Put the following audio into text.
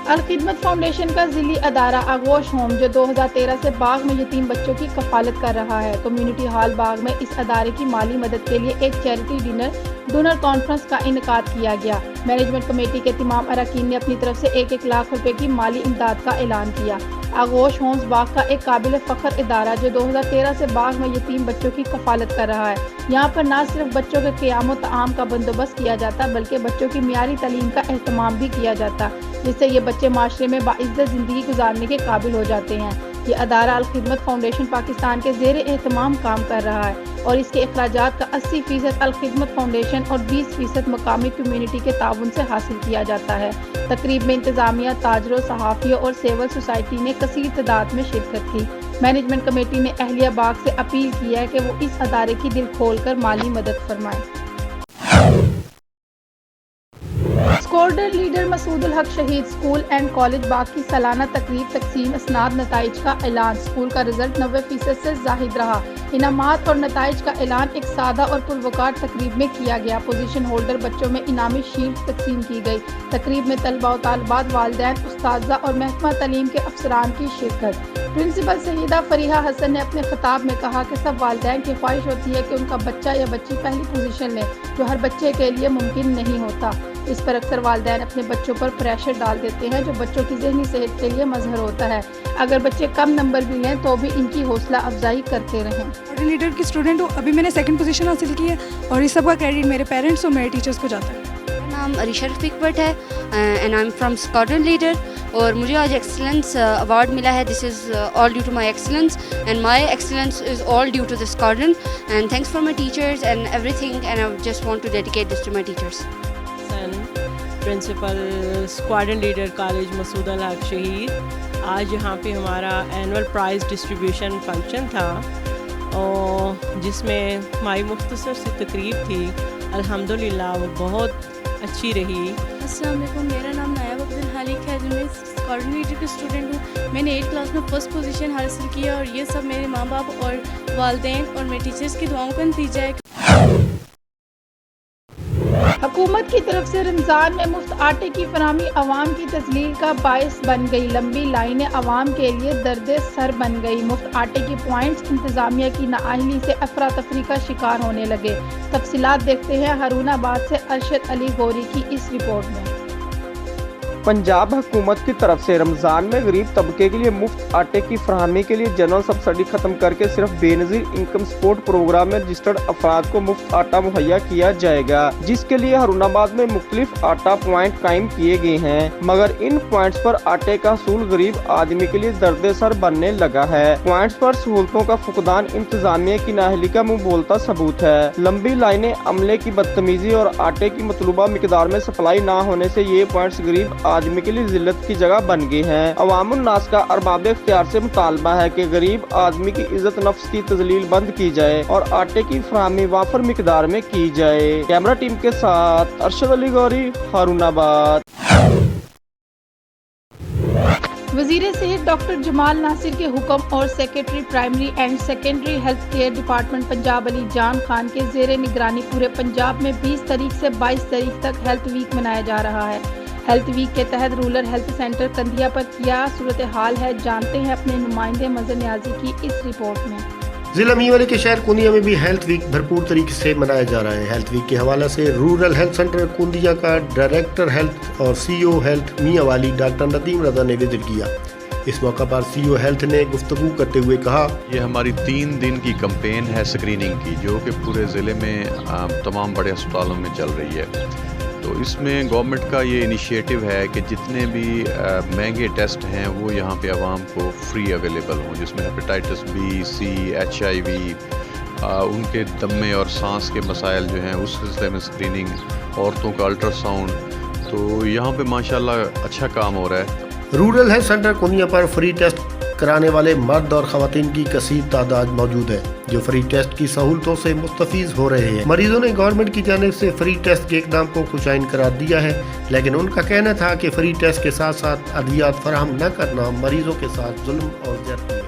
Al-Khidmat foundation کا ذیلی ادارہ آغوش ہوم جو 2013 سے باغ میں یتیم بچوں کی کفالت کر رہا ہے، کمیونٹی ہال باغ میں اس ادارے کی مالی مدد کے لیے ایک چیریٹی ڈونر کانفرنس کا انعقاد کیا گیا۔ مینجمنٹ کمیٹی کے تمام اراکین نے اپنی طرف سے 1 لاکھ روپے کی مالی امداد کا اعلان کیا۔ آغوش ہومز باغ کا ایک قابل فخر ادارہ جو 2013 سے باغ میں یتیم بچوں کی کفالت کر رہا ہے۔ یہاں پر نہ صرف بچوں کے قیام و طعام کا بندوبست کیا جاتا بلکہ بچوں کی معیاری تعلیم کا اہتمام بھی کیا جاتا، جس سے یہ بچے معاشرے میں باعزت زندگی گزارنے کے قابل ہو جاتے ہیں۔ یہ ادارہ الخدمت فاؤنڈیشن پاکستان کے زیر اہتمام کام کر رہا ہے اور اس کے اخراجات کا 80% الخدمت فاؤنڈیشن اور 20% مقامی کمیونٹی کے تعاون سے حاصل کیا جاتا ہے۔ تقریب میں انتظامیہ، تاجروں، صحافیوں اور سول سوسائٹی نے کثیر تعداد میں شرکت کی۔ مینجمنٹ کمیٹی نے اہلیہ باغ سے اپیل کی ہے کہ وہ اس ادارے کی دل کھول کر مالی مدد فرمائیں۔ اسکواڈرن لیڈر مسعود الحق شہید اسکول اینڈ کالج باغ کی سالانہ تقریب تقسیم اسناد نتائج کا اعلان۔ اسکول کا رزلٹ 90% سے زائد رہا۔ انعامات اور نتائج کا اعلان ایک سادہ اور پروقار تقریب میں کیا گیا۔ پوزیشن ہولڈر بچوں میں انعامی شیلڈ تقسیم کی گئی۔ تقریب میں طلباء و طالبات، والدین، اساتذہ اور محکمہ تعلیم کے افسران کی شرکت۔ پرنسپل سیدہ فریحہ حسن نے اپنے خطاب میں کہا کہ سب والدین کی خواہش ہوتی ہے کہ ان کا بچہ یا بچی پہلی پوزیشن لے، جو ہر بچے کے لیے ممکن نہیں ہوتا۔ اس پر اکثر والدین اپنے بچوں پر پریشر ڈال دیتے ہیں جو بچوں کی ذہنی صحت کے لیے مظہر ہوتا ہے۔ اگر بچے کم نمبر بھی لیں تو بھی ان کی حوصلہ افزائی کرتے رہیں۔ لیڈر کی اسٹوڈنٹ ہوں، ابھی میں نے 2nd پوزیشن حاصل کی ہے اور اس سب کا کریڈٹ میرے پیرنٹس اور میرے ٹیچرس کو جاتا ہے۔ میرا نام عریشہ رفیق بٹ ہے and I am from squadron leader, اور مجھے آج ایکسلنس ایوارڈ ملا ہے۔ This is all due to my excellence and my excellence is all due to the squadron and thanks for my teachers and everything and I just want to dedicate this to my teachers. Principal squadron leader college Masood ul-Haq شہید۔ آج یہاں پہ ہمارا annual price distribution function تھا اور جس میں ہماری مختصر سی تقریب تھی۔ الحمدللہ وہ بہت اچھی رہی۔ السلام علیکم، میرا نام نایب عبدالخالق ہے، جو میں اسکواڈرن لیڈر کی اسٹوڈنٹ ہوں۔ میں نے 8th کلاس میں 1st پوزیشن حاصل کیا اور یہ سب میرے ماں باپ اور والدین اور میرے ٹیچرس کی دعاؤں کا نتیجہ ہے۔ حکومت کی طرف سے رمضان میں مفت آٹے کی فراہمی عوام کی تذلیل کا باعث بن گئی۔ لمبی لائنیں عوام کے لیے درد سر بن گئی۔ مفت آٹے کی پوائنٹس انتظامیہ کی نااہلی سے افراتفری کا شکار ہونے لگے۔ تفصیلات دیکھتے ہیں ہارون آباد سے ارشد علی گوری کی اس رپورٹ میں۔ پنجاب حکومت کی طرف سے رمضان میں غریب طبقے کے لیے مفت آٹے کی فراہمی کے لیے جنرل سبسڈی ختم کر کے صرف بے نظیر انکم سپورٹ پروگرام میں رجسٹرڈ افراد کو مفت آٹا مہیا کیا جائے گا، جس کے لیے ہارون آباد میں مختلف آٹا پوائنٹ قائم کیے گئے ہیں، مگر ان پوائنٹس پر آٹے کا حصول غریب آدمی کے لیے درد سر بننے لگا ہے۔ پوائنٹس پر سہولتوں کا فقدان انتظامیہ کی نااہلی کا منہ بولتا ثبوت ہے۔ لمبی لائنیں، عملے کی بدتمیزی اور آٹے کی مطلوبہ مقدار میں سپلائی نہ ہونے سے یہ پوائنٹس غریب آدمی کے لیے ذلت کی جگہ بن گئے ہیں۔ عوام الناس کا ارباب اختیار سے مطالبہ ہے کہ غریب آدمی کی عزت نفس کی تذلیل بند کی جائے اور آٹے کی فراہمی وافر مقدار میں کی جائے۔ کیمرہ ٹیم کے ساتھ ارشد علی گوری، ہارون آباد۔ وزیر صحت ڈاکٹر جمال ناصر کے حکم اور secretary primary and secondary health care department Punjab Ali Jan Khan کے زیر نگرانی پورے پنجاب میں 20 تاریخ سے 22 تاریخ تک ہیلتھ ویک منایا جا رہا ہے۔ ہیلتھ ویک کے تحت رورل ہیلتھ سینٹر کندھیا پر کیا صورتحال ہے، جانتے ہیں اپنے نمائندے مظہر نیازی کی اس رپورٹ میں۔ ضلع میاں کے شہر کندھیا میں بھی ہیلتھ ویک بھرپور طریقے سے منایا جا رہا ہے۔ ہیلتھ ویک کے حوالے سے رورل ہیلتھ سینٹر کندھیا کا ڈائریکٹر ہیلتھ اور سی او ہیلتھ میاں والی ڈاکٹر ندیم رضا نے وزٹ کیا۔ اس موقع پر سی او ہیلتھ نے گفتگو کرتے ہوئے کہا، یہ ہماری 3 دن کی کمپین ہے اسکریننگ کی، جو کہ پورے ضلع میں تمام بڑے اسپتالوں میں چل رہی ہے۔ تو اس میں گورنمنٹ کا یہ انیشیٹو ہے کہ جتنے بھی مہنگے ٹیسٹ ہیں وہ یہاں پہ عوام کو فری اویلیبل ہوں، جس میں ہیپیٹائٹس بی، سی، HIV، ان کے دمے اور سانس کے مسائل جو ہیں اس سلسلے میں اسکریننگ، عورتوں کا الٹرا ساؤنڈ، تو یہاں پہ ماشاءاللہ اچھا کام ہو رہا ہے۔ رورل ہیلتھ سینٹر کندھیا پر فری ٹیسٹ کرانے والے مرد اور خواتین کی کثیر تعداد موجود ہے، جو فری ٹیسٹ کی سہولتوں سے مستفیض ہو رہے ہیں۔ مریضوں نے گورنمنٹ کی جانب سے فری ٹیسٹ کے اقدام کو خوشائن قرار دیا ہے، لیکن ان کا کہنا تھا کہ فری ٹیسٹ کے ساتھ ساتھ ادویات فراہم نہ کرنا مریضوں کے ساتھ ظلم اور زیادتی ہے۔